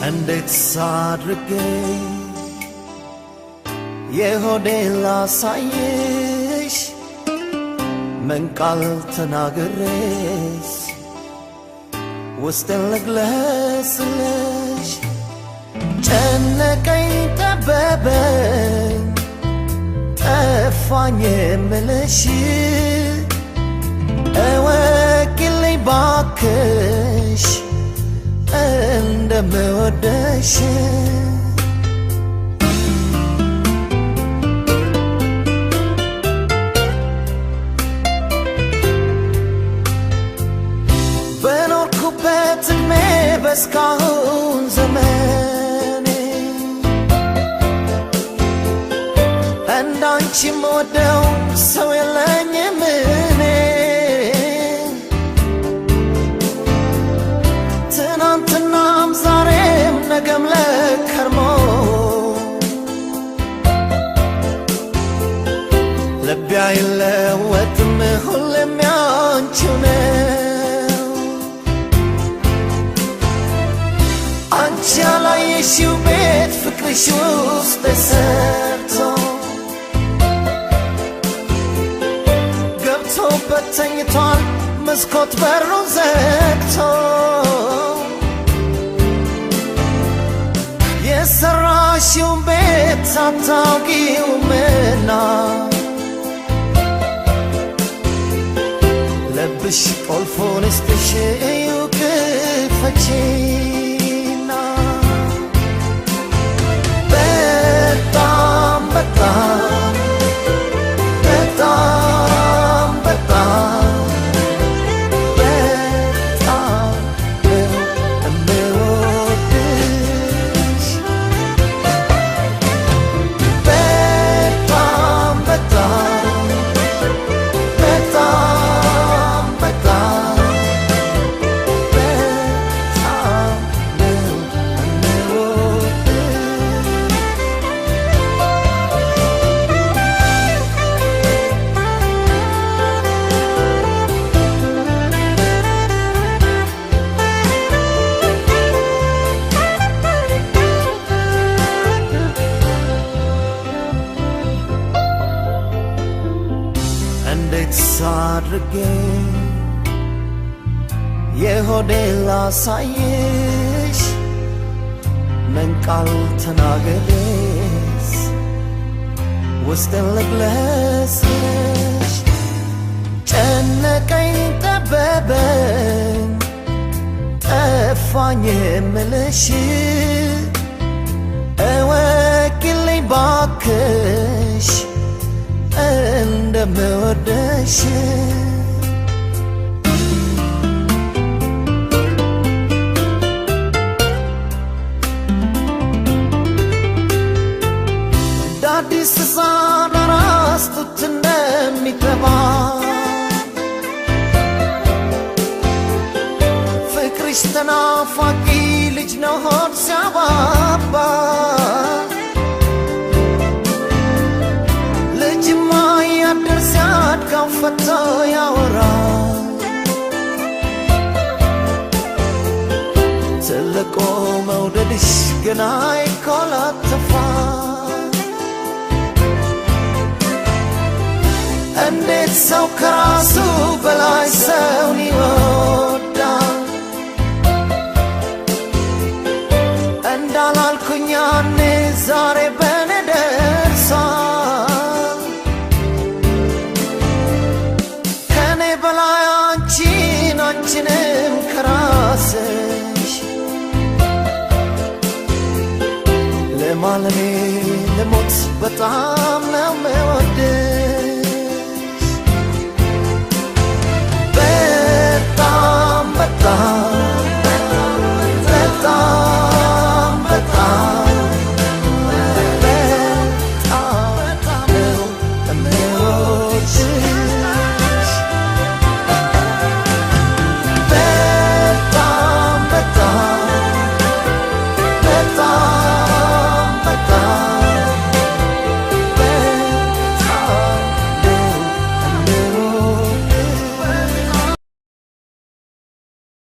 እንዴት ሳድርጌ የሆዴን ላሳይሽ ምን ቃል ተናግሬስ ውስጤን ልግለጽልሽ ጨነቀኝ ጠበበኝ ጠፋኝ የምልሽ እወቂልኝ ባክሽ እንደምወደሽ በኖርኩበት ዕድሜ በእስካሁን ዘመኔ እንዳንቺ የምወደው ሰው የለኝም እኔ ትናንትናም ዛሬም ነገም ለከርሞ ልቤ አይለወጥም ሁሌም ያንቺው ነው አንቺ ያላየሽው ቤት ፍቅርሽ ውስጥ ተሰርቶ ገብቶበት ተኝቷል መስኮት በሩን ዘግቶ የሰራሽውን ቤት አታውቂውምና ልብሽ ቆልፎ ልስጥሽ እዩ ክፈቺና በጣም በጣም በጣም በጣም እንዴት ሳድርጌ የሆዴን ላሳይሽ ምን ቃል ተናግሬስ ውስጤን ልግለጽልሽ ጨነቀኝ ጠበበኝ ጠፋኝ የምልሽ እወቂልኝ ባክሽ እንደምወደሽ ዳዲስ ሕፃን አራስ ጡት እንደሚጠባ ፍቅርሽ ተናፋቂ ልጅ ነው ሆድ ሲያባባ ሲያድጋው ፈቶ ያወራል ትልቁ መውደድሽ ገና ይኮላተፋል እንዴት ሰው ከራሱ በላይ ሰውን ይወዳል እንዳላልኩኝ ያኔ ዛሬ በኔ ደርሷል በላይ አንቺንም ከራስሽ ለማለሜ ለሞት በጣም ነው የምወድሽ